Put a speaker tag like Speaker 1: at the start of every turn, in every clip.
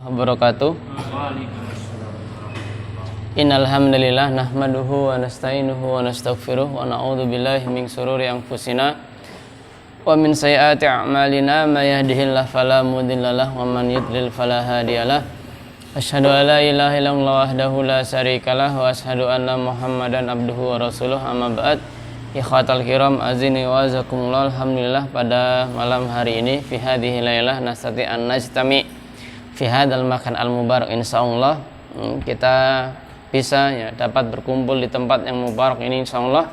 Speaker 1: wabarakatuh. Innal hamdalillah nahmaduhu wa nasta'inuhu wa nastaghfiruh wa na'udzu billahi min shururi anfusina wa min sayyiati a'malina may yahdihillahu fala mudhillalah wa man yudlil fala hadiyalah. Asyhadu an la ilaha illallah wahdahu la syarikalah wa asyhadu anna Muhammadan abduhu wa rasuluh. Amma ba'd. Ikhwatal kiram azini wa azakumullah. Alhamdulillah pada malam hari ini fi hadhihi lailah nastati an najtami fi hadzal makan al mubarak, insyaallah kita bisa ya dapat berkumpul di tempat yang mubarak ini insyaallah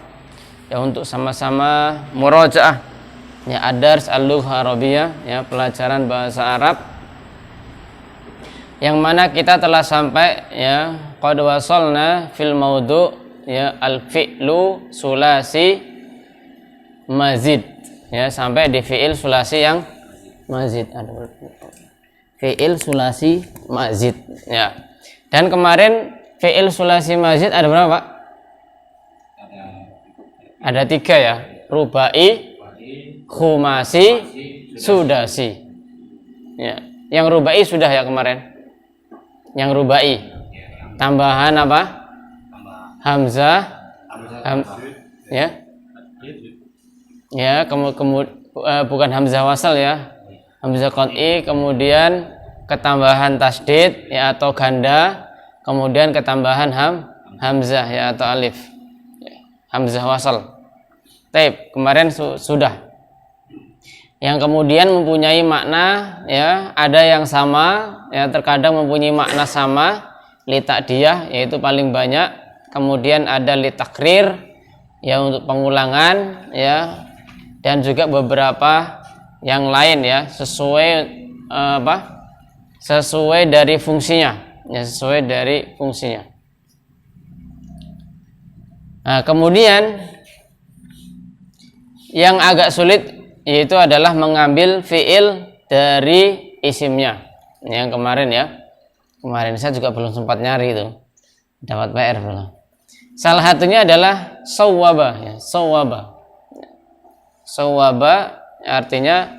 Speaker 1: ya untuk sama-sama murajaah ya ad-dars al-lugha arabiyah ya pelajaran bahasa Arab yang mana kita telah sampai ya qad wasalna fil maudhu ya al-fi'lu sulasi mazid ya sampai di fi'il sulasi yang mazid. Fi'il sulasi mazid ya. Dan kemarin fi'il sulasi mazid ada berapa, Pak? Ada 3 ya. Rubai, khumasi, sudasi. Ya. Yang rubai sudah ya kemarin. Yang rubai. Tambahan apa? Hamzah, ya, ya, bukan hamzah wasal ya, hamzah qat'i, kemudian ketambahan tasdid ya atau ganda, kemudian ketambahan hamzah ya atau alif, ya, hamzah wasal. Taib kemarin sudah. Yang kemudian mempunyai makna ya, ada yang sama ya, terkadang mempunyai makna sama, li ta'diyah yaitu paling banyak. Kemudian ada li takrir ya untuk pengulangan ya, dan juga beberapa yang lain ya sesuai sesuai dari fungsinya ya, sesuai dari fungsinya. Nah, kemudian yang agak sulit yaitu adalah mengambil fiil dari isimnya. Yang kemarin ya, kemarin saya juga belum sempat nyari itu, dapat PR belum. Salah satunya adalah sawwaba ya, sawwaba. Sawwaba artinya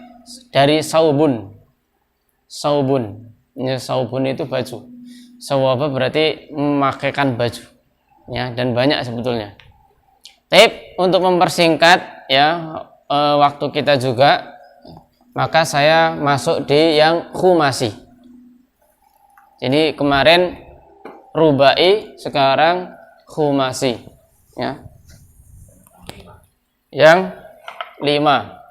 Speaker 1: dari saubun. Saubun. Ya, saubun itu baju. Sawwaba berarti memakaikan baju. Ya, dan banyak sebetulnya. Tapi untuk mempersingkat ya waktu kita juga, maka saya masuk di yang khumasi. Jadi kemarin rubai, sekarang khumasi ya. Yang 5.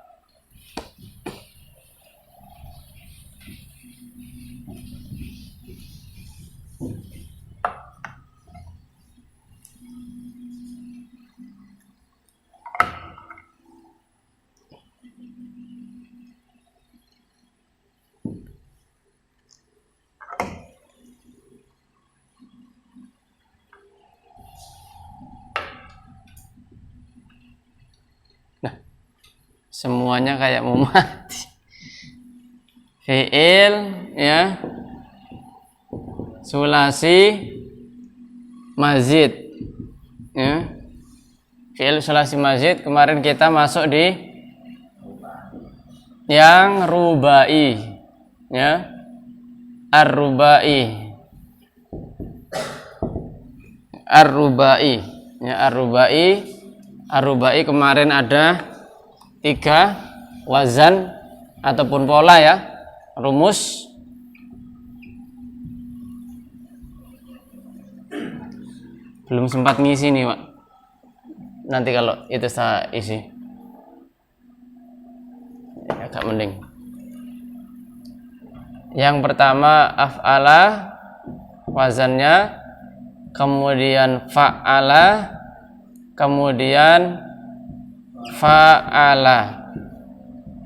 Speaker 1: Semuanya kayak mau mati. Fi'il ya sulasi mazid ya. Fi'il sulasi mazid kemarin kita masuk di yang rubai ya, ar-rubai ya, ar-rubai kemarin ada 3 wazan ataupun pola ya, rumus. Belum sempat ngisi nih, Pak. Nanti kalau itu saya isi ya, agak mending. Yang pertama af'ala wazannya, kemudian fa'ala, kemudian fa'ala,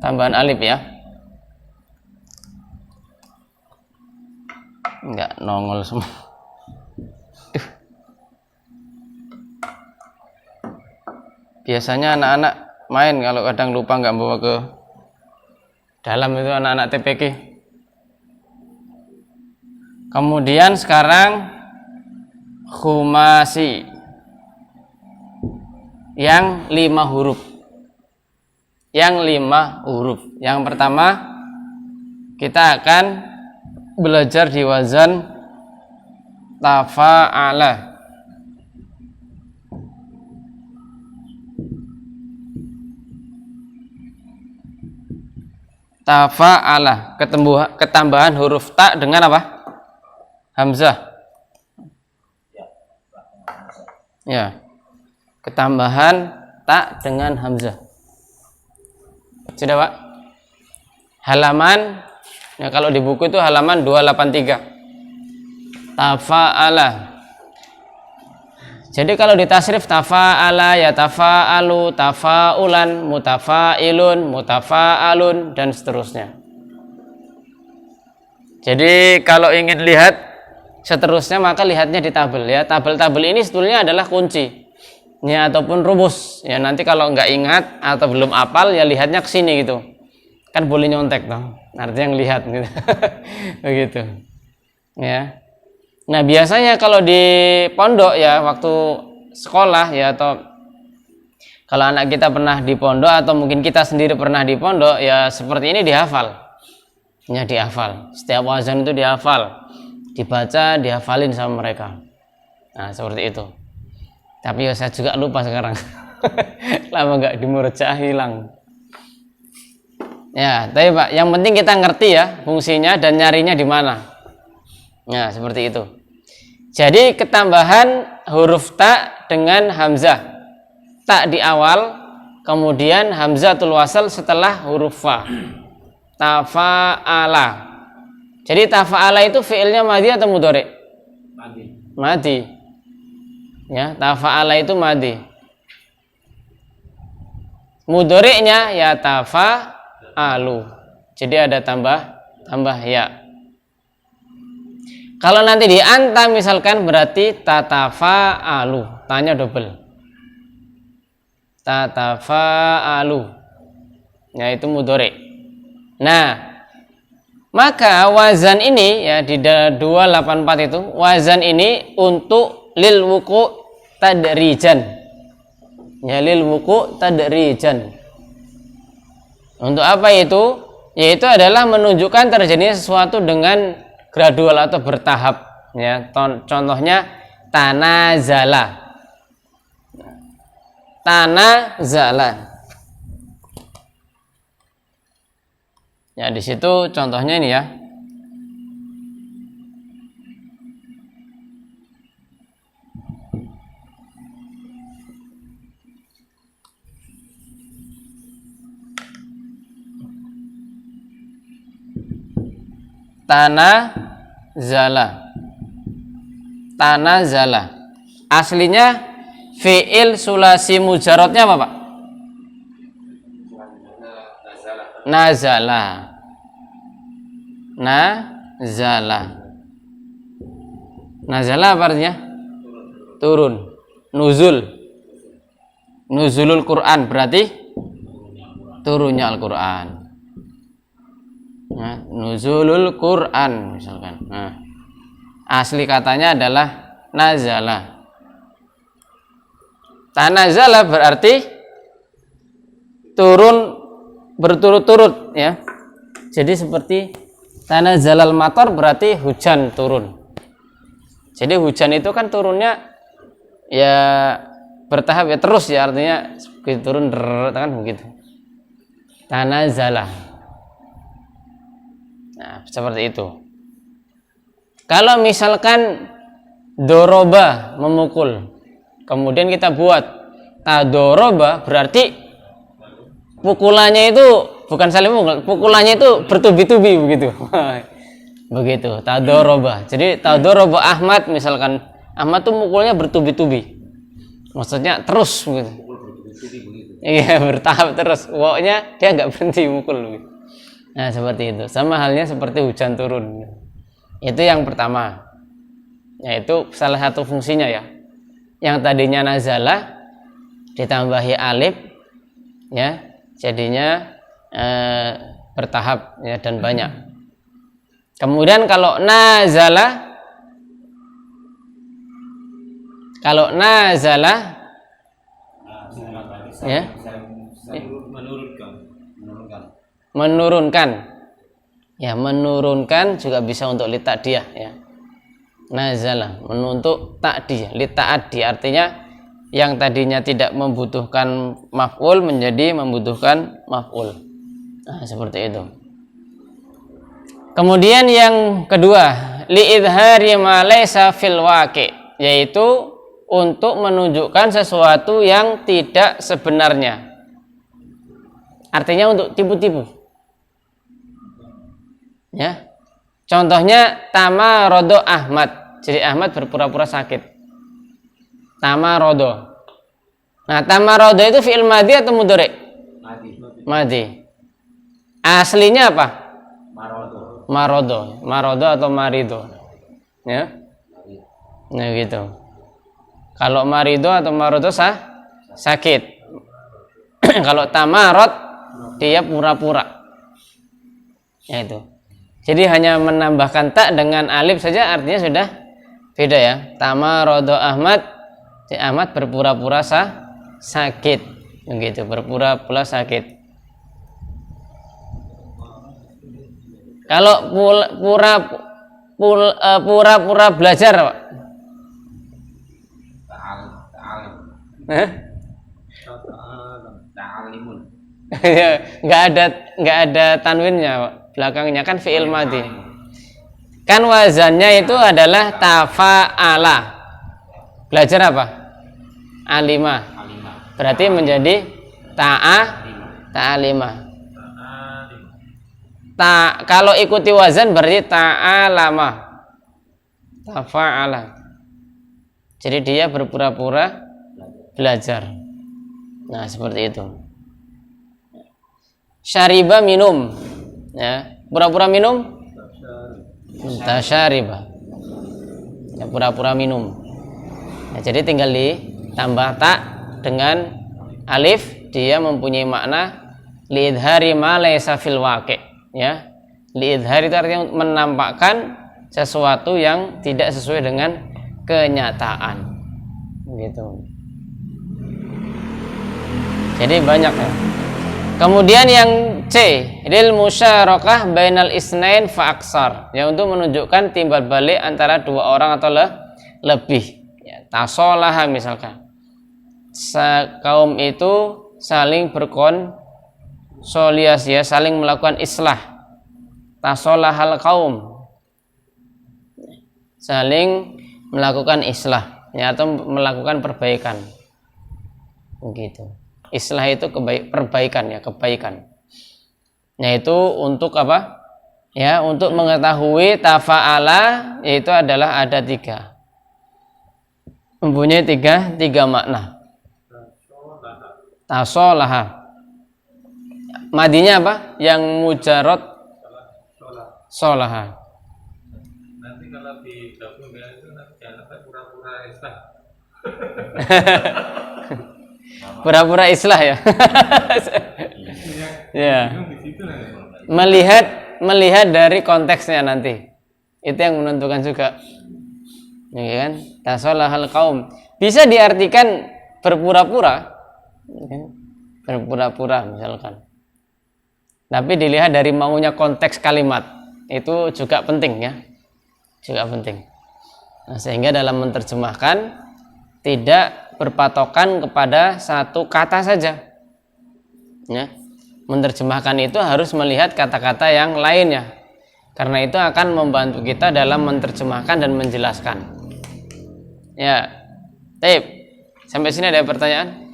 Speaker 1: tambahan alif ya, enggak nongol semua. Biasanya anak-anak main kalau kadang lupa nggak bawa ke dalam itu anak-anak TPK. Kemudian sekarang khumasi yang 5 huruf. Yang 5 huruf. Yang pertama kita akan belajar di wazan tafa'ala. Tafa'ala, ketambahan huruf ta dengan apa? Hamzah. Ya. Ketambahan ta dengan hamzah. Sudah, Pak? Halaman, ya kalau di buku itu halaman 283. Tafa'ala. Jadi kalau ditasrif tafa'ala, ya tafa'alu, tafa'ulan, mutafa'ilun, mutafa'alun, dan seterusnya. Jadi kalau ingin lihat seterusnya maka lihatnya di tabel ya. Tabel-tabel ini sebetulnya adalah kunci ya, ataupun rumus ya. Nanti kalau nggak ingat atau belum hafal ya lihatnya ke sini gitu. Kan boleh nyontek toh. Artinya ngelihat gitu. Begitu. Ya. Nah, biasanya kalau di pondok ya, waktu sekolah ya, atau kalau anak kita pernah di pondok atau mungkin kita sendiri pernah di pondok ya, seperti ini dihafal. Ya, dihafal. Setiap wazan itu dihafal. Dibaca, dihafalin sama mereka. Nah, seperti itu. Tapi ya saya juga lupa sekarang. Lama nggak dimurjaah hilang. Ya, tapi Pak, yang penting kita ngerti ya fungsinya dan nyarinya di mana. Ya, seperti itu. Jadi ketambahan huruf ta dengan hamzah. Ta di awal, kemudian hamzatul wasal setelah huruf fa. Tafa'ala. Jadi tafa'ala itu fi'ilnya madhi atau mudhari'? Madhi. Ya, tafa'ala itu madhi. Mudhari'nya ya tafa'alu. Jadi ada tambah ya. Kalau nanti di anta misalkan berarti tatafa'alu, tanya double. Tatafa'alu. Ya, itu mudhari'. Nah, maka wazan ini ya di 284 itu, wazan ini untuk lil wuku tadrijan. Ya, lil wuku tadrijan. Untuk apa itu? Yaitu adalah menunjukkan terjadinya sesuatu dengan gradual atau bertahap ya. Contohnya tanazala. Tanazala. Ya, di situ contohnya ini ya. Tanazala. Aslinya fi'il sulasi mujarrodnya apa, Pak? Nazala. Nazala apa artinya? Turun. Nuzulul Quran berarti turunnya Al-Quran. Nah, nuzulul Quran misalkan. Nah, asli katanya adalah nazala. Tanazala berarti turun berturut-turut ya. Jadi seperti tanazalal matar berarti hujan turun. Jadi hujan itu kan turunnya ya bertahap ya, terus ya, artinya begitu turun kan begitu. Tanazala. Nah, seperti itu. Kalau misalkan doroba memukul, kemudian kita buat tadoroba berarti pukulannya itu bukan saling mukul, pukulannya itu bertubi-tubi begitu. Begitu, tadoroba. Jadi tadoroba Ahmad, misalkan Ahmad tuh mukulnya bertubi-tubi. Maksudnya terus begitu. Iya, bertahap terus. Pokoknya dia nggak berhenti mukul begitu. Nah, seperti itu. Sama halnya seperti hujan turun. Itu yang pertama. Yaitu salah satu fungsinya ya. Yang tadinya nazala ditambahi alif ya, jadinya bertahap ya, dan banyak. Kemudian kalau nazala ya, menurunkan. Ya, menurunkan juga bisa untuk li ta'diyah ya. Nazala untuk ta'diyah, li ta'addi artinya yang tadinya tidak membutuhkan maf'ul menjadi membutuhkan maf'ul. Nah, seperti itu. Kemudian yang kedua, li'idhari ma laysa fil waqi', yaitu untuk menunjukkan sesuatu yang tidak sebenarnya. Artinya untuk tipu-tipu. Ya. Contohnya tamarodo Ahmad. Jadi Ahmad berpura-pura sakit. Tamarodo. Nah, tamarodo itu fi'il madhi atau mudhari'? Madhi. Aslinya apa? Marodo atau marido. Ya. Nah, gitu. Kalau marido atau marodo sakit. Kalau tamarot dia pura-pura. Ya itu. Jadi hanya menambahkan tak dengan alif saja artinya sudah beda ya. Tamarodo Ahmad, si Ahmad berpura-pura sakit. Begitu, berpura-pura sakit. Kalau pura-pura belajar, Pak. Nggak ada tanwinnya, Pak. Belakangnya kan fi'il madhi. Kan wazannya itu adalah tafa'ala. Belajar apa? Alima. Berarti menjadi ta'alima. Kalau ikuti wazan berarti ta'alama. Tafa'ala. Jadi dia berpura-pura belajar. Nah, seperti itu. Syariba minum. Ya, pura-pura minum. Tasyariba. Ya, pura-pura minum. Ya, jadi tinggal ditambah tak dengan alif, dia mempunyai makna li'idhari ma laysa fil waqi'. Ya, li'idhari itu artinya menampakkan sesuatu yang tidak sesuai dengan kenyataan. Gitu. Jadi banyak ya. Kemudian yang C, lil musyarakah bainal isnain fa aksar, yang untuk menunjukkan timbal balik antara dua orang atau lebih. Ya, tasolaha misalkan. Kaum itu saling berkonsoliasi, ya, saling melakukan islah. Tasolahal kaum. Saling melakukan islah, ya, atau melakukan perbaikan. Begitu. Islah itu perbaikan, ya, kebaikan. Yaitu untuk apa? Ya, untuk mengetahui tafa'ala, yaitu adalah ada tiga. Mempunyai tiga makna. Tasolaha. Madinya apa? Yang mujarot solaha.
Speaker 2: Nanti kalau digabung dengan itu jangan sampai pura-pura islah.
Speaker 1: Pura-pura islah ya. Ya. Melihat dari konteksnya nanti. Itu yang menentukan juga. Ya kan? Tasolahal kaum. Bisa diartikan berpura-pura. Berpura-pura misalkan. Tapi dilihat dari maunya konteks kalimat. Itu juga penting ya. Juga penting. Nah, sehingga dalam menerjemahkan tidak berpatokan kepada satu kata saja. Ya. Menerjemahkan itu harus melihat kata-kata yang lainnya. Karena itu akan membantu kita dalam menerjemahkan dan menjelaskan. Ya. Baik. Sampai sini ada pertanyaan?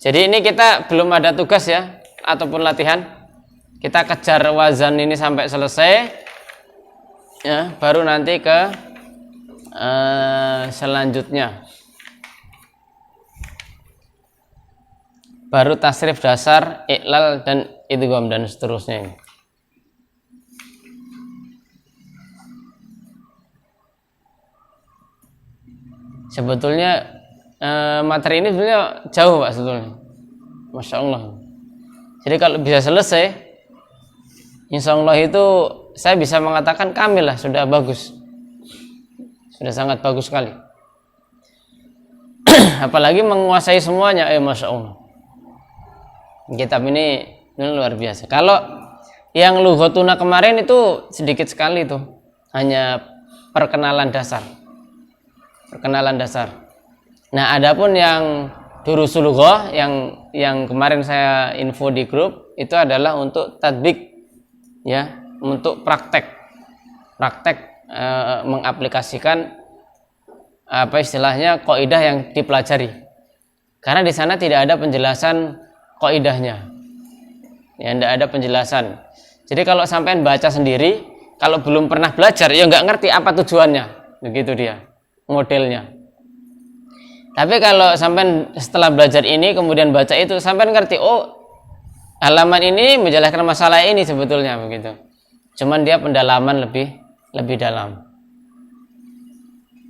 Speaker 1: Jadi ini kita belum ada tugas ya ataupun latihan. Kita kejar wazan ini sampai selesai. Ya, baru nanti ke selanjutnya. Baru tasrif dasar, iklal dan idgham dan seterusnya. Sebetulnya materi ini sebenarnya jauh Pak sebetulnya. Masya Allah. Jadi kalau bisa selesai, insya Allah itu saya bisa mengatakan kamil lah, sudah bagus. Sudah sangat bagus sekali. Apalagi menguasai semuanya, Masya Allah. Kitab ini luar biasa. Kalau Yang lughatuna kemarin itu sedikit sekali tuh, hanya perkenalan dasar. Nah, adapun yang durusul lughah yang kemarin saya info di grup itu adalah untuk tatbik, ya, untuk praktek mengaplikasikan apa istilahnya kaidah yang dipelajari. Karena di sana tidak ada penjelasan kaidahnya. Ya, tidak ada penjelasan. Jadi kalau sampean baca sendiri, kalau belum pernah belajar, ya nggak ngerti apa tujuannya, begitu dia modelnya. Tapi kalau sampean setelah belajar ini kemudian baca itu, sampean ngerti, oh halaman ini menjelaskan masalah ini sebetulnya, begitu. Cuman dia pendalaman lebih dalam.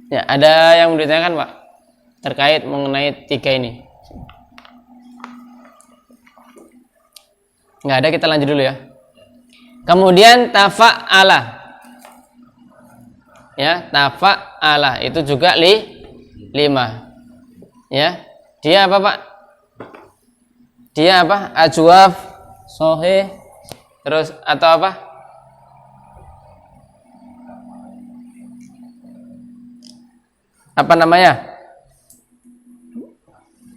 Speaker 1: Ya, ada yang mau ditanyakan, Pak, terkait mengenai 3 ini? Nggak ada, kita lanjut dulu ya. Kemudian tafa'ala, ya, tafa'ala itu juga 5, ya. Dia apa, Pak? Dia apa? Ajwaf, sohih, terus atau apa? Apa namanya?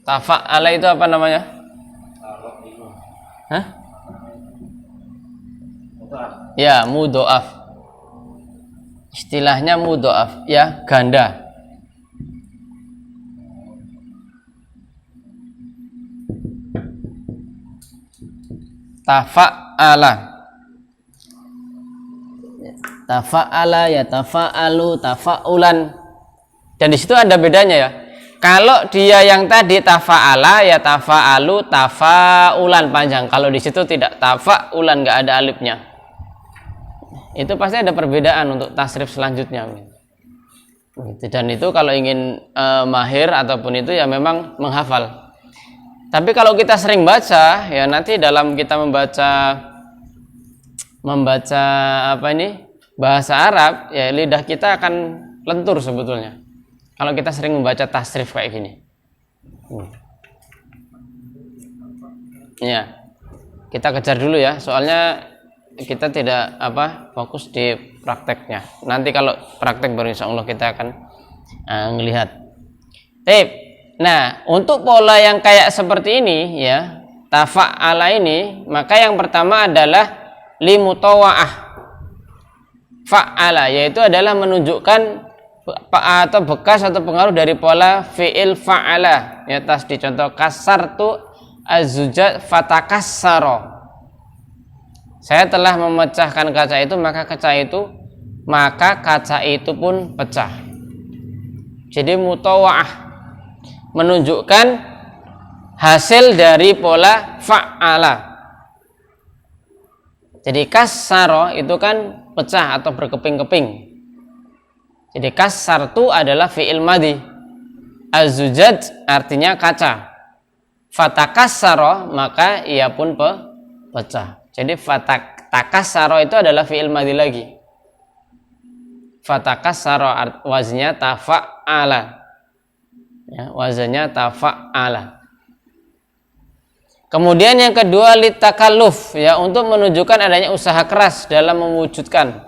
Speaker 1: Tafa'ala itu apa namanya? Hah? Ya, mudhoaf. Istilahnya mudhoaf, ya, ganda. Tafa'ala ya tafa'alu, tafa'ulan. Dan di situ ada bedanya ya. Kalau dia yang tadi tafa'ala ya tafa'alu, tafa'ulan panjang. Kalau di situ tidak, tafa'ulan, nggak ada alifnya. Itu pasti ada perbedaan untuk tasrif selanjutnya. Dan itu kalau ingin mahir ataupun itu ya memang menghafal. Tapi kalau kita sering baca, ya nanti dalam kita membaca apa ini bahasa Arab, ya lidah kita akan lentur sebetulnya. Kalau kita sering membaca tasrif kayak gini. Ya, kita kejar dulu ya, soalnya kita tidak fokus di prakteknya. Nanti kalau praktek baru insya Allah kita akan melihat. Nah, untuk pola yang kayak seperti ini ya, tafa'ala ini, maka yang pertama adalah limutawa'ah fa'ala, yaitu adalah menunjukkan atau bekas atau pengaruh dari pola fi'il fa'ala. Ya, tas dicontoh kasartu az-zujaj fatakassara. Saya telah memecahkan kaca itu, maka kaca itu pun pecah. Jadi mutawa'ah menunjukkan hasil dari pola fa'ala. Jadi kassaro itu kan pecah atau berkeping-keping. Jadi kassartu adalah fi'il madhi. Az-zujaj artinya kaca. Fatakassaro maka ia pun pecah. Jadi fatakassaro itu adalah fi'il madhi lagi. Fatakassaro waznya tafa'ala. Ya, wazannya tafa'ala. Kemudian yang kedua litakalluf, ya, untuk menunjukkan adanya usaha keras dalam mewujudkan.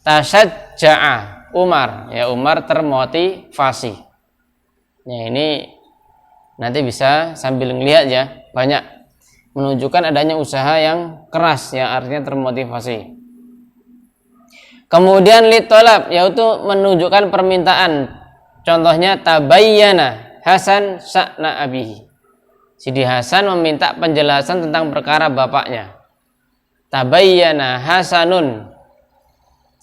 Speaker 1: Tasyajja'a Umar, ya, Umar termotivasi. Ya, ini nanti bisa sambil ngelihat ya, banyak menunjukkan adanya usaha yang keras, yang artinya termotivasi. Kemudian litolab, yaitu menunjukkan permintaan. Contohnya tabayyana Hasan sa'na abihi. Sidi Hasan meminta penjelasan tentang perkara bapaknya. Tabayyana Hasanun.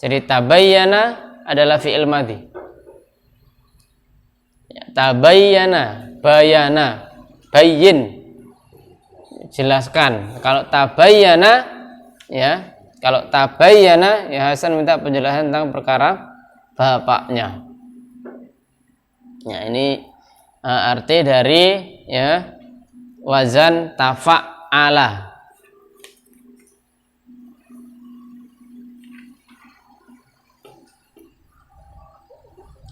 Speaker 1: Jadi tabayyana adalah fi'il madhi. Tabayyana, bayana, bayyin, jelaskan. Kalau tabayyana, ya, kalau tabayyana, ya Hasan minta penjelasan tentang perkara bapaknya. Ya, ini arti dari ya wazan tafa'ala.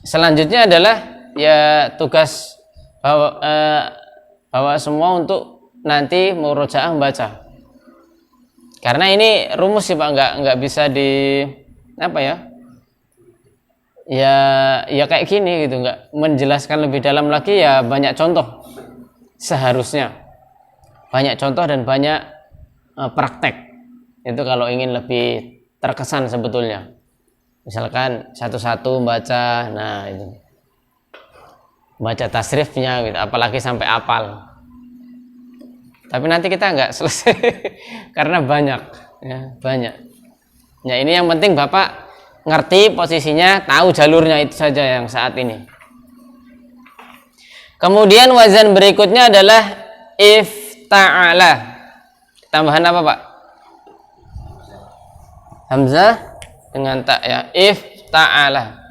Speaker 1: Selanjutnya adalah ya tugas bawa semua untuk nanti murojaah membaca. Karena ini rumus sih Pak, nggak bisa di apa ya? Ya kayak gini gitu, nggak menjelaskan lebih dalam lagi ya, banyak contoh seharusnya. Banyak contoh dan banyak praktek. Itu kalau ingin lebih terkesan sebetulnya. Misalkan satu-satu baca, nah itu. Baca tasrifnya gitu, apalagi sampai apal. Tapi nanti kita nggak selesai karena banyak, ya, banyak. Ya ini yang penting Bapak ngerti posisinya, tahu jalurnya, itu saja yang saat ini. Kemudian wazan berikutnya adalah ifta'ala. Tambahan apa Pak? Hamzah dengan ta ya, ifta'ala.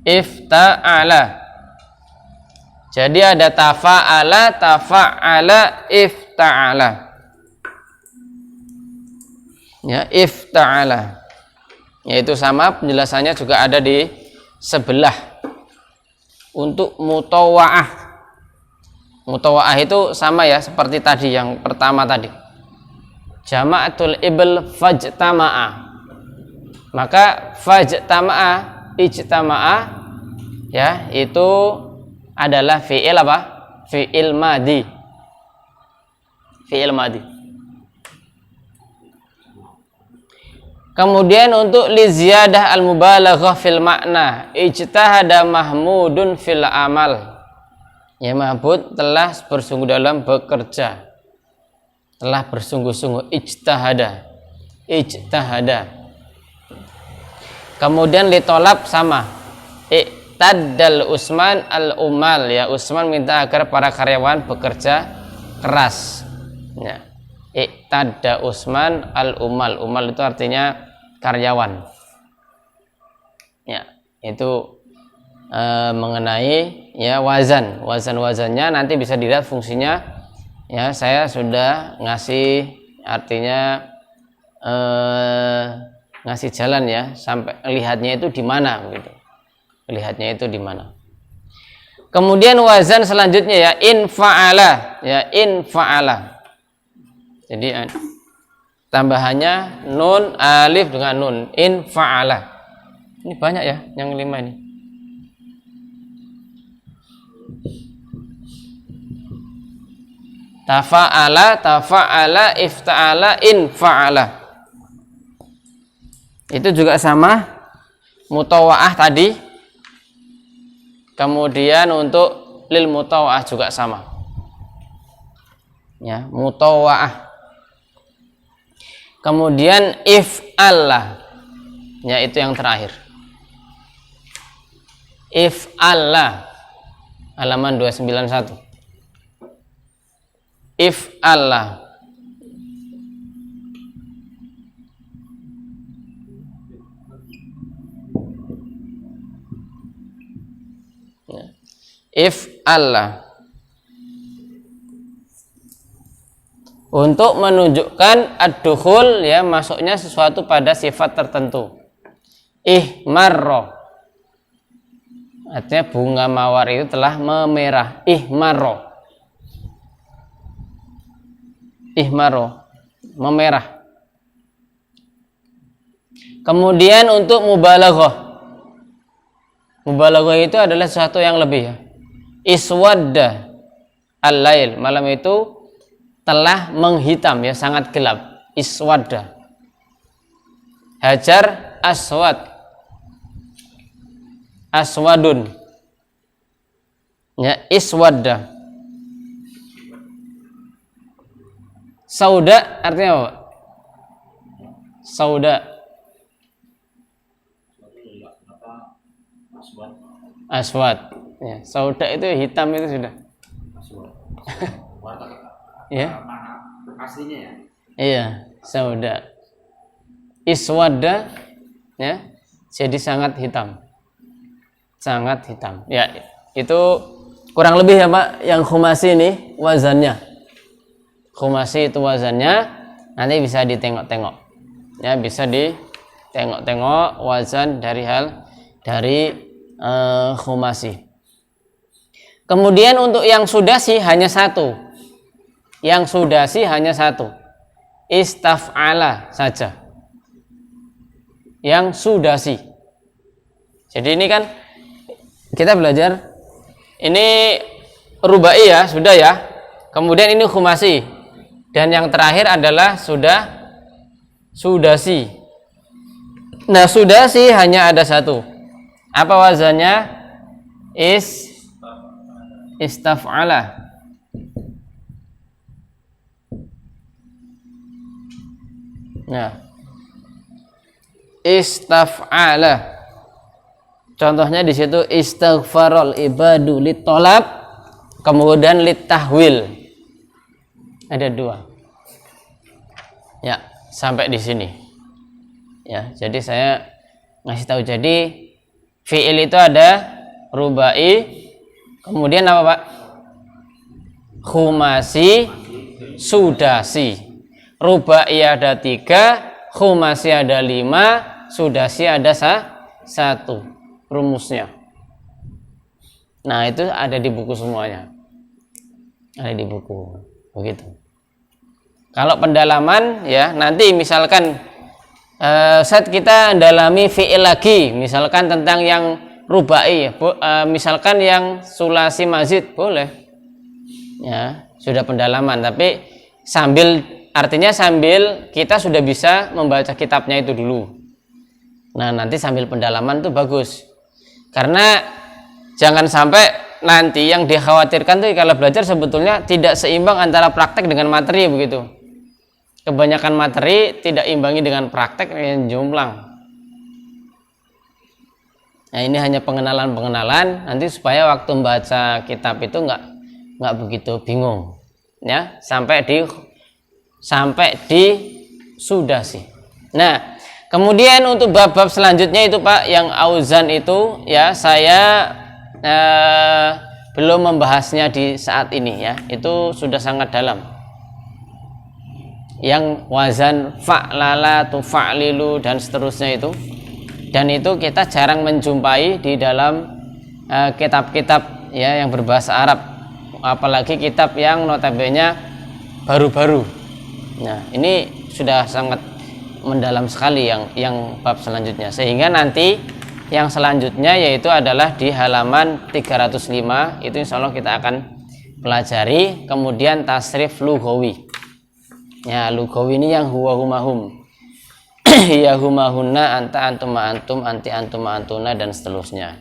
Speaker 1: Ifta'ala. Jadi ada tafa'ala, tafa'ala, ifta'ala. Ya, ifta'ala. Yaitu sama, penjelasannya juga ada di sebelah. Untuk mutawa'ah. Mutawa'ah itu sama ya, seperti tadi yang pertama tadi. Jama'atul ibl fajtama'a. Maka fajtama'a, ijtama'a, ya, itu adalah fi'il apa? Fi'il madi. Fi'il madi. Kemudian untuk li ziyadah al mubalaghah fil makna, ijtahada mahmudun fil amal. Ya, Mahmud telah bersungguh dalam bekerja. Telah bersungguh-sungguh, ijtahada. Ijtahada. Kemudian litolab sama. Iqtaddal Usman al-umal, ya, Usman minta agar para karyawan bekerja keras. Ya. Iqtadda Usman al-umal. Umal itu artinya karyawan. Ya, itu mengenai ya wazannya nanti bisa dilihat fungsinya. Ya, saya sudah ngasih artinya ngasih jalan ya, sampai lihatnya itu di mana begitu. Lihatnya itu di mana. Kemudian wazan selanjutnya ya infa'ala, ya infa'ala. Jadi tambahannya nun alif dengan nun, infa'ala. Ini banyak ya yang 5 ini. Tafa'ala, ifta'ala, infa'ala. Itu juga sama, mutawa'ah tadi. Kemudian untuk lil mutawa'ah juga sama. Ya, mutawa'ah. Kemudian if'allah. Ya, itu yang terakhir. If'allah. Halaman 291. If'allah. If'allah. Untuk menunjukkan ad-dukhul, ya, masuknya sesuatu pada sifat tertentu. Ihmarro. Artinya bunga mawar itu telah memerah. Ihmarro. Ihmarro, memerah. Kemudian untuk mubalaghah. Mubalaghah itu adalah sesuatu yang lebih ya. Iswadda al-lail, malam itu telah menghitam ya, sangat gelap. Iswadda. Hajar aswad. Aswadun. Ya, iswadda. Sauda artinya apa? Sauda. Aswad. Ya, sauda itu hitam itu sudah. Ya.
Speaker 3: Aslinya ya?
Speaker 1: Iya, sauda. Iswada, ya, jadi sangat hitam. Sangat hitam. Ya, itu kurang lebih ya Pak, yang khumasi ini wazannya. Khumasi itu wazannya. Nanti bisa ditengok-tengok. Ya, bisa ditengok-tengok wazan dari khumasi. Kemudian untuk yang sudasi hanya satu. Yang sudasi hanya satu. Istaf'ala saja. Yang sudasi. Jadi ini kan kita belajar ini rubai ya, sudah ya. Kemudian ini khumasi. Dan yang terakhir adalah sudasi. Nah, sudasi hanya ada satu. Apa wazannya? Istaf'ala. Nah, istaf'ala. Contohnya di situ istaghfarul ibadu litolab, kemudian litahwil. Ada dua. Ya, sampai di sini. Ya, jadi saya ngasih tahu. Jadi fi'il itu ada rubai, kemudian apa Pak? Khumasi, sudasi. Rubai ada 3, khumasi ada 5, sudasi ada 1. Rumusnya. Nah, itu ada di buku semuanya. Ada di buku. Begitu. Kalau pendalaman ya, nanti misalkan saat kita dalami fi'il lagi, misalkan tentang yang rubai, misalkan yang sulasi mazid boleh. Ya, sudah pendalaman, tapi artinya sambil kita sudah bisa membaca kitabnya itu dulu. Nah, nanti sambil pendalaman itu bagus. Karena jangan sampai nanti yang dikhawatirkan tuh kalau belajar sebetulnya tidak seimbang antara praktek dengan materi begitu. Kebanyakan materi tidak imbangi dengan praktek yang jomplang. Nah, ini hanya pengenalan nanti supaya waktu membaca kitab itu nggak begitu bingung. Ya, sampai di sudasi. Nah, kemudian untuk bab-bab selanjutnya itu Pak, yang auzan itu ya saya belum membahasnya di saat ini ya. Itu sudah sangat dalam. Yang wazan fa'lala, tufa'lilu dan seterusnya itu. Dan itu kita jarang menjumpai di dalam kitab-kitab ya yang berbahasa Arab. Apalagi kitab yang notabene baru-baru. Nah, ini sudah sangat mendalam sekali yang bab selanjutnya, sehingga nanti yang selanjutnya yaitu adalah di halaman 305 itu insya Allah kita akan pelajari. Kemudian tasrif lughawi ya, lughawi ini yang huwa humahum ya humahunna, anta antum antum, anti antum antuna dan seterusnya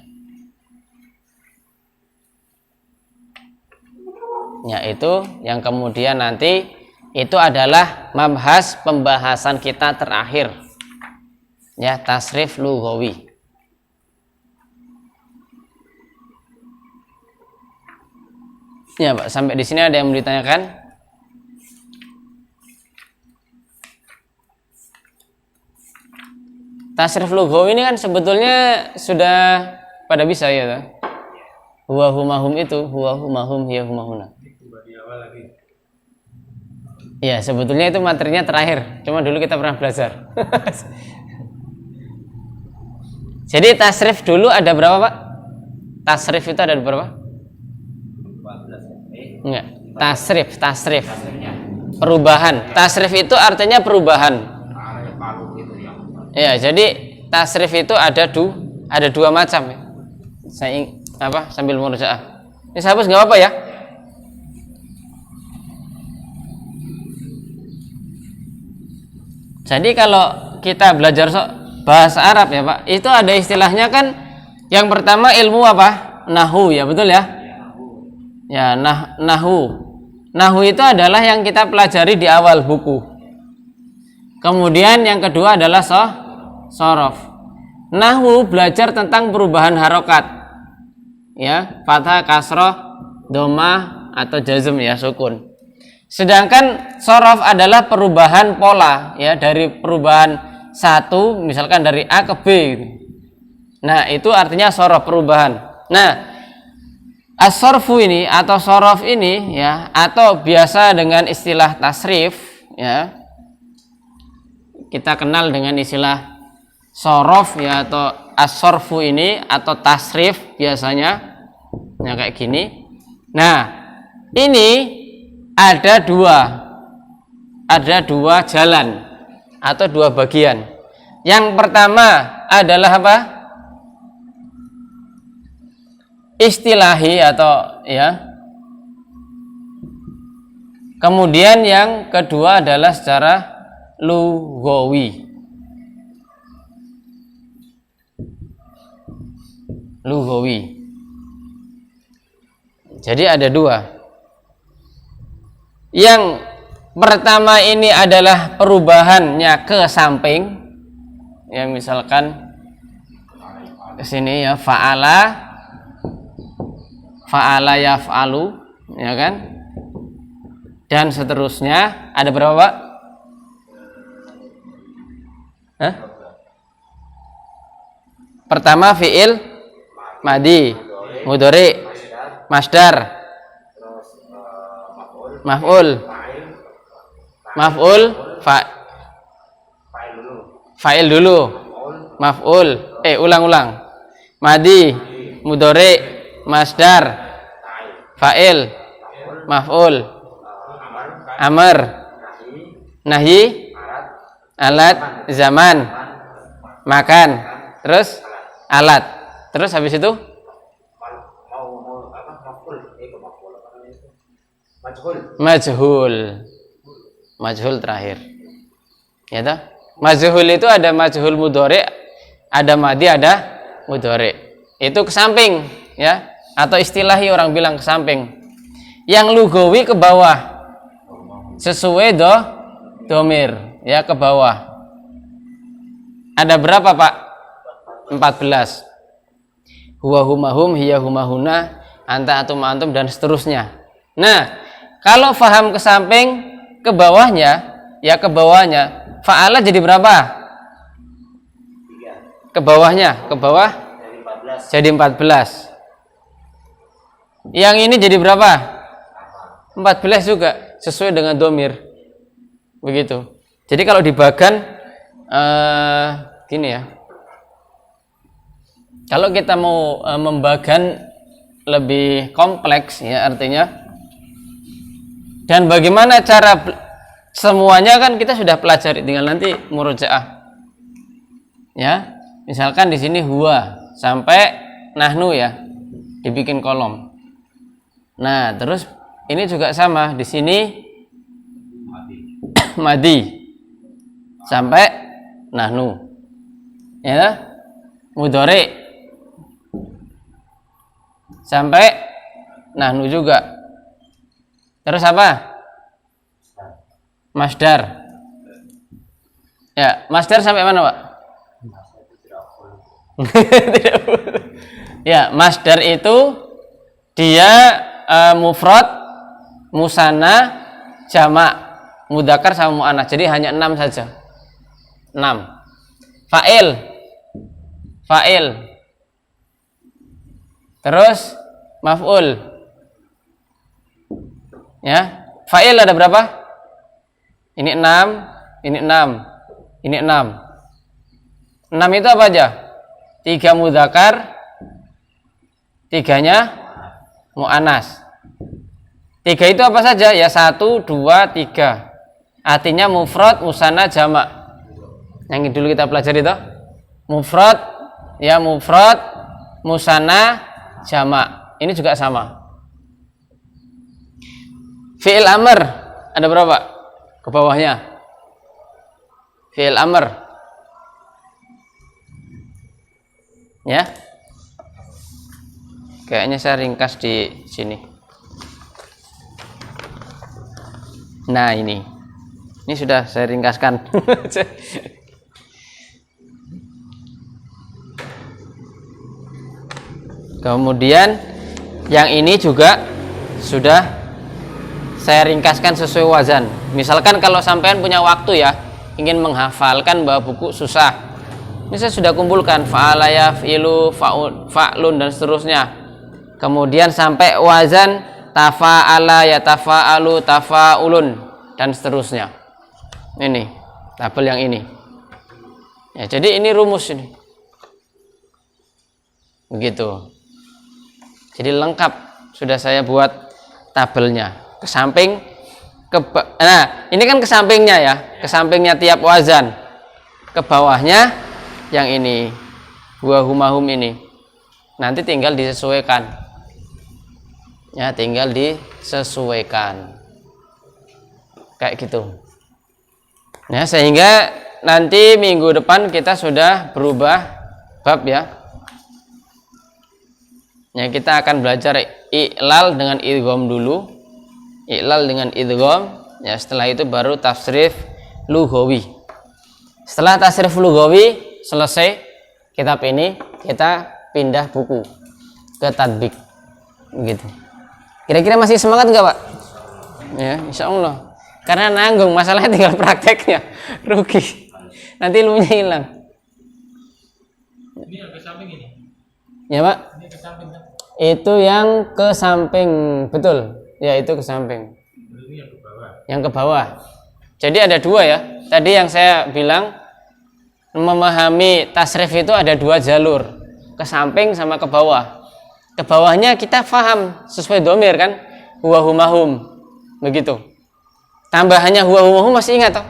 Speaker 1: ya. Itu yang kemudian nanti itu adalah mabhas pembahasan kita terakhir ya, tasrif lughawi. Ya Pak, sampai di sini ada yang mau ditanyakan? Tasrif lughawi ini kan sebetulnya sudah pada bisa ya. Huwa humahum itu, huwa humahum ya humahuna. Ya, sebetulnya itu materinya terakhir. Cuma dulu kita pernah belajar. Jadi tasrif dulu ada berapa Pak? Tasrif itu ada berapa? 14. Enggak. Tasrif. Perubahan. Tasrif itu artinya perubahan. Ya, jadi tasrif itu ada dua macam ya. Saya sambil murojaah. Ini sahabat nggak apa-apa ya? Jadi kalau kita belajar bahasa Arab ya Pak, itu ada istilahnya kan. Yang pertama ilmu apa? Nahu ya, betul ya? Ya, nahu. Nahu itu adalah yang kita pelajari di awal buku. Kemudian yang kedua adalah sorof. Nahu belajar tentang perubahan harokat. Ya, fathah, kasroh, domah atau jazm ya, sukun. Sedangkan sorof adalah perubahan pola ya, dari perubahan satu misalkan dari A ke B gitu. Nah, itu artinya sorof, perubahan. Nah, as-sorfu ini atau sorof ini ya, atau biasa dengan istilah tasrif ya, kita kenal dengan istilah sorof ya, atau as-sorfu ini, atau tasrif biasanya ya kayak gini. Nah, ini ada dua jalan atau dua bagian. Yang pertama adalah apa? Istilahi atau ya. Kemudian yang kedua adalah secara lughawi. Jadi ada dua. Yang pertama ini adalah perubahannya ke samping. Ya, misalkan ke sini ya, fa'ala yaf'alu, ya kan? Dan seterusnya. Ada berapa, Pak? Hah? Pertama fi'il madi, mudhari, masdar, maf'ul, fa'il dulu, maf'ul, ulang, madi, mudhari, masdar, fa'il, maf'ul, amr, nahi, alat, zaman, makan, terus alat, terus habis itu majhul terakhir. Ya toh? Majhul itu ada majhul mudhari, ada madi, ada mudhari. Itu ke samping ya, atau istilahi orang bilang ke samping. Yang lughawi ke bawah. Sesuai domir ya, ke bawah. Ada berapa, Pak? 14. Huwa huma hum, hiya huma huna, anta atum antum, dan seterusnya. Nah, kalau faham ke samping, ke bawahnya, ya ke bawahnya, fa'ala jadi berapa? 3. Ke bawahnya, ke bawah jadi 14. Yang ini jadi berapa? 14 juga, sesuai dengan domir. Begitu. Jadi kalau dibagan gini ya. Kalau kita mau membagan lebih kompleks ya, artinya, dan bagaimana cara semuanya kan kita sudah pelajari, tinggal nanti murojaah. Ya, misalkan di sini huwa sampai nahnu ya, dibikin kolom. Nah, terus ini juga sama, di sini madi sampai nahnu. Ya, mudhari sampai nahnu juga. Terus apa? Masdar. Ya, masdar sampai mana, Pak? Ya, masdar itu dia mufrad, musanna, jamak, mudzakkar sama muannats. Jadi hanya 6 saja. 6. Fa'il. Terus maf'ul. Ya, fa'il ada berapa? Ini 6, ini 6, ini 6. 6 itu apa aja? 3 mudzakkar, 3-nya muannats. 3 itu apa saja? Ya 1, 2, 3. Artinya mufrad, musanna, jamak. Yang dulu kita pelajari itu. Mufrad, ya mufrad, musanna, jamak. Ini juga sama. Fi'il amr ada berapa? Ke bawahnya. Fi'il amr. Ya. Kayaknya saya ringkas di sini. Nah, ini sudah saya ringkaskan. Kemudian yang ini juga sudah saya ringkaskan sesuai wazan. Misalkan kalau sampean punya waktu ya, ingin menghafalkan bahwa buku susah, ini saya sudah kumpulkan fa'ala yaf'ilu, fa'lun, dan seterusnya. Kemudian sampai wazan tafa'ala, yatafa'alu, tafa'ulun, dan seterusnya. Ini tabel yang ini. Ya, jadi ini rumus ini. Begitu. Jadi lengkap sudah saya buat tabelnya. Ke samping nah, ini kan ke sampingnya ya, ke sampingnya tiap wazan. Ke bawahnya yang ini. Huwa huma hum ini. Nanti tinggal disesuaikan. Ya, tinggal disesuaikan. Kayak gitu. Nah, sehingga nanti minggu depan kita sudah berubah bab ya. Ya, kita akan belajar i'lal dengan idgham dulu. I'lal dengan idgham, ya setelah itu baru tasrif lughawi. Setelah tasrif lughawi selesai kitab ini, kita pindah buku ke tadbik. Gitu. Kira-kira masih semangat enggak, Pak? Ya, insyaallah. Karena nanggung, masalahnya tinggal prakteknya. Rugi. Nanti ilmunya hilang.
Speaker 2: Ini yang ke samping ini.
Speaker 1: Ya, Pak?
Speaker 2: Ini ke samping kan?
Speaker 1: Itu yang ke samping, betul. Ya, itu ke samping.
Speaker 2: Ini yang ke bawah.
Speaker 1: Yang ke bawah. Jadi ada dua ya. Tadi yang saya bilang memahami tasrif itu ada dua jalur, ke samping sama ke bawah. Ke bawahnya kita faham sesuai domir kan, huwa huma hum. Begitu. Tambahannya huwa huma hum masih ingat toh?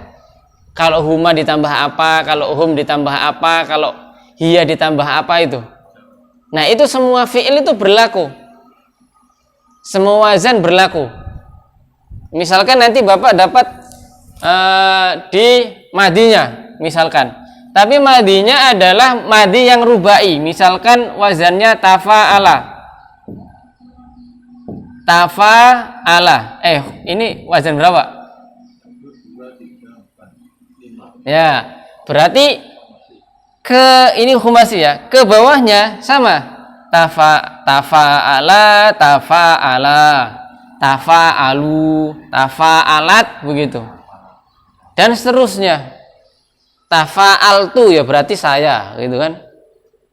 Speaker 1: Kalau huma ditambah apa, kalau hum ditambah apa, kalau hiya ditambah apa itu. Nah, itu semua fi'il itu berlaku. Semua wazan berlaku. Misalkan nanti Bapak dapat di madinya, misalkan. Tapi madinya adalah madi yang rubai. Misalkan wazannya tafa'ala. Tafa'ala. Ini wazan berapa? Ya, berarti ini humasi ya, ke bawahnya sama tafa'ala, tafa'alu, tafa'alat, begitu dan seterusnya. Tafa'altu ya berarti saya, gitu kan.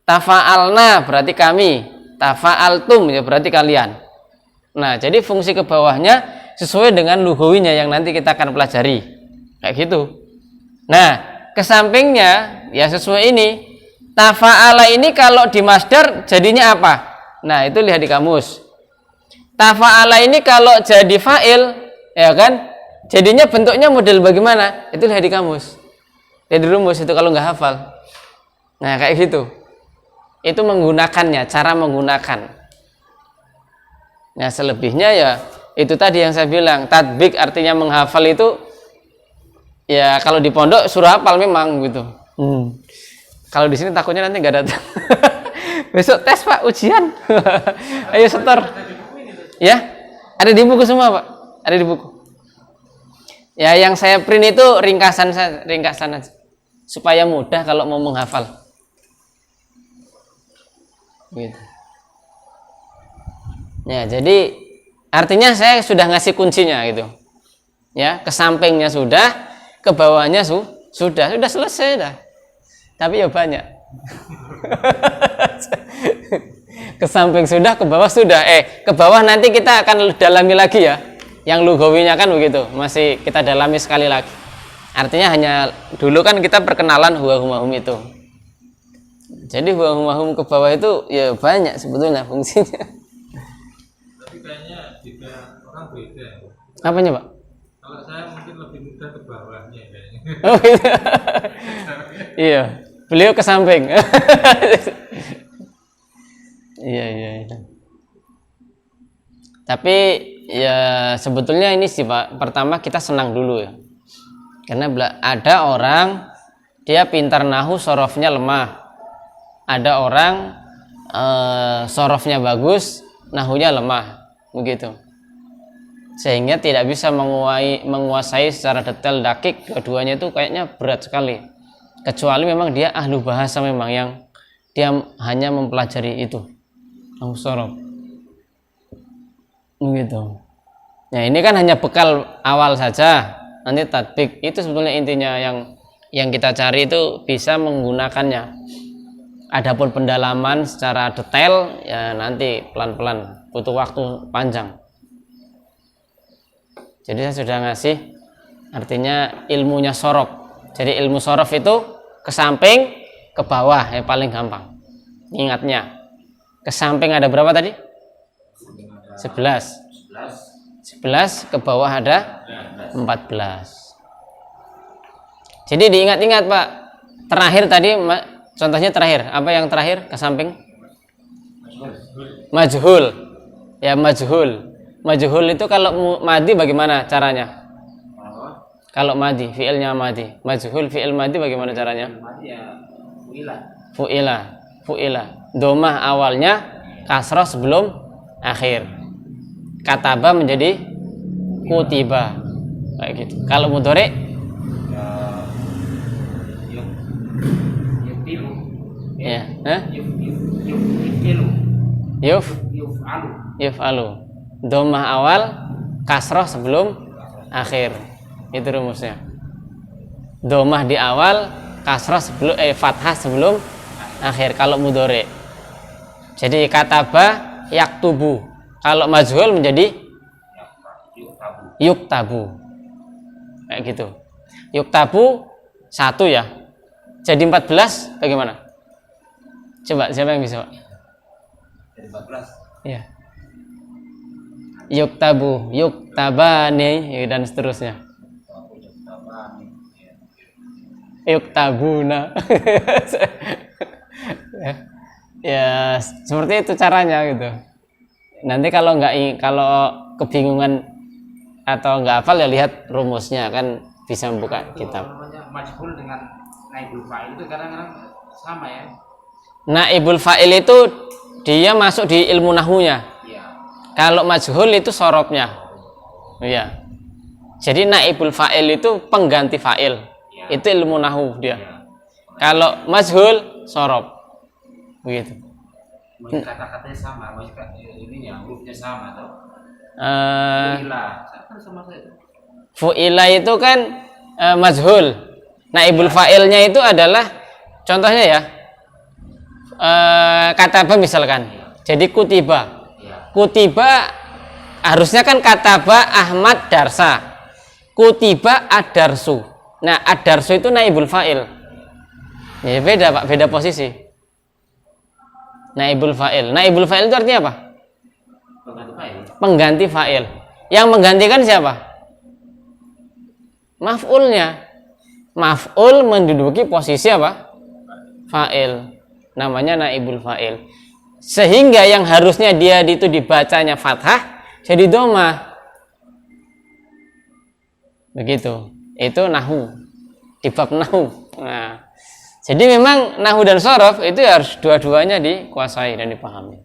Speaker 1: Tafa'alna berarti kami, tafa'altum ya berarti kalian. Nah, jadi fungsi ke bawahnya sesuai dengan lughawinya yang nanti kita akan pelajari kayak gitu. Nah, ke sampingnya ya sesuai ini. Tafa'ala ini kalau di masdar jadinya apa? Nah, itu lihat di kamus. Tafa'ala ini kalau jadi fa'il, ya kan? Jadinya bentuknya model bagaimana? Itu lihat di kamus. Jadi rumus itu kalau nggak hafal. Nah, kayak gitu. Itu menggunakannya, cara menggunakan. Nah, selebihnya ya itu tadi yang saya bilang, tadbik artinya menghafal itu ya kalau di pondok suruh hafal memang gitu. Kalau di sini takutnya nanti nggak datang. Besok tes Pak, ujian. Ayo setor. Ya, ada di buku semua Pak. Ada di buku. Ya, yang saya print itu ringkasan aja. Supaya mudah kalau mau menghafal. Gitu. Ya, jadi artinya saya sudah ngasih kuncinya gitu. Ya, ke sampingnya sudah, ke bawahnya sudah selesai dah. Tapi ya banyak. Ke samping sudah, ke bawah sudah. Ke bawah nanti kita akan dalami lagi ya. Yang lughawinya kan begitu, masih kita dalami sekali lagi. Artinya hanya dulu kan kita perkenalan huwa huma hum itu. Jadi huwa huma hum ke bawah itu ya banyak sebetulnya fungsinya.
Speaker 2: Tapi kayaknya jika orang beda.
Speaker 1: Apanya, Pak?
Speaker 2: Kalau saya mungkin lebih mudah ke bawahnya kayaknya.
Speaker 1: Oh, gitu. Iya, beliau ke samping. Iya. Tapi ya sebetulnya ini sih Pak, pertama kita senang dulu ya. Karena ada orang dia pintar nahu, sorofnya lemah. Ada orang sorofnya bagus, nahunya lemah, begitu. Sehingga tidak bisa menguasai secara detail dakik, keduanya itu kayaknya berat sekali. Kecuali memang dia ahlu bahasa memang yang dia hanya mempelajari itu, nahu sorof. Begitu. Nah, ini kan hanya bekal awal saja. Nanti tatbik itu sebetulnya intinya yang kita cari itu bisa menggunakannya. Adapun pendalaman secara detail ya nanti pelan-pelan, butuh waktu panjang. Jadi saya sudah ngasih artinya ilmunya sorof. Jadi ilmu sorof itu ke samping, ke bawah, yang paling gampang. Ingatnya. Ke samping ada berapa tadi? 11. 11, ke bawah ada 14. Jadi diingat-ingat Pak. Terakhir tadi, contohnya terakhir. Apa yang terakhir ke samping? Majhul. Ya, majhul. Majhul itu kalau madi bagaimana caranya? Kalau madi, fi'ilnya madi. Majhul fi'il madi bagaimana caranya? Fu'ila. Domah awalnya, kasroh sebelum akhir. Kataba menjadi kutiba. Kayak gitu. Kalau mudhari ya, yuf'alu. Domah awal, kasroh sebelum akhir. Itu rumusnya. Domah di awal, kasroh sebelum fathah sebelum akhir kalau mudhari. Jadi kataba yaktubu. Kalau majhul menjadi yuktabu. Kayak gitu. Yuktabu 1 ya. Jadi 14 bagaimana? Coba siapa yang bisa, Pak?
Speaker 2: Jadi 14.
Speaker 1: Iya. Yuktabu, yuktabani dan seterusnya. Yuktabuna. Ya, seperti itu caranya gitu. Nanti kalau kebingungan atau nggak hafal ya lihat rumusnya, kan bisa membuka kitab.
Speaker 3: Majhul dengan naibul fa'il itu kadang-kadang sama ya.
Speaker 1: Naibul fa'il itu dia masuk di ilmu nahwunya.
Speaker 3: Iya.
Speaker 1: Kalau majhul itu sorobnya. Iya. Jadi naibul fa'il itu pengganti fa'il. Ya. Itu ilmu nahwu dia. Ya. Kalau majhul sorob. Begitu.
Speaker 3: Kata-katanya sama, ini ya hurufnya sama atau?
Speaker 1: Fu'ila itu kan majhul. Naibul fa'ilnya itu adalah contohnya ya. Kataba misalkan. Jadi kutiba. Kutiba harusnya kan kataba Ahmad darsa. Kutiba ad-darsu. Nah, ad-darsu itu naibul fa'il. Ya beda Pak, beda posisi. Naibul fa'il. Naibul fa'il itu artinya apa? Pengganti fa'il. Yang menggantikan siapa? Maf'ulnya. Maf'ul menduduki posisi apa? Fa'il. Namanya naibul fa'il. Sehingga yang harusnya dia itu dibacanya fathah jadi domah. Begitu. Itu nahwu. Di bab nahwu. Nah, jadi memang nahwu dan shorof itu harus dua-duanya dikuasai dan dipahami.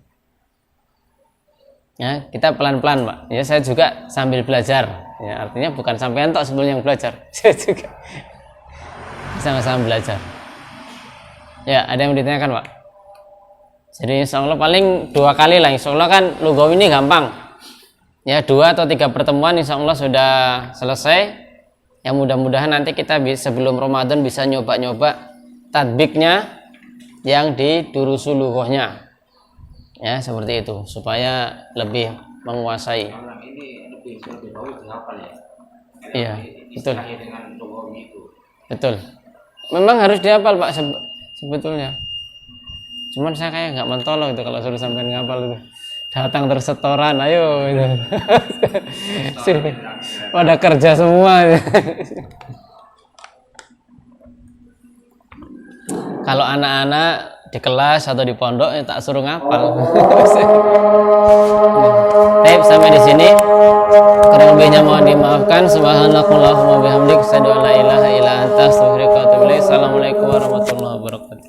Speaker 1: Ya, kita pelan-pelan, Pak. Ya, saya juga sambil belajar. Ya, artinya bukan sampai entok sebelum yang belajar. Saya juga sama-sama belajar. Ya, ada yang ditanyakan, Pak? Jadi insya Allah paling 2 kali lah. Insya Allah kan lugawi ini gampang. Ya, 2 atau 3 pertemuan insya Allah sudah selesai. Yang mudah-mudahan nanti kita sebelum Ramadan bisa nyoba-nyoba tadbiknya yang di durusul lughahnya. Ya, seperti itu supaya lebih menguasai.
Speaker 3: Ini lebih bagus dihafal ya.
Speaker 1: Iya, betul.
Speaker 3: Dengan lughawi itu.
Speaker 1: Betul. Memang harus dihafal, Pak, sebetulnya. Cuman saya kayak nggak mentolong itu kalau suruh sampai ngapal itu. Datang tersetoran, ayo gitu. Pada kerja semua. Kalau anak-anak di kelas atau di pondok ya tak suruh ngapal. Baik, sampai di sini. Kurang lebihnya mohon dimaafkan. Subhanakallahumma bihamdik, asyhadu an la ilaha illa anta, astaghfiruka wa atubu ilaik. Assalamualaikum warahmatullahi wabarakatuh.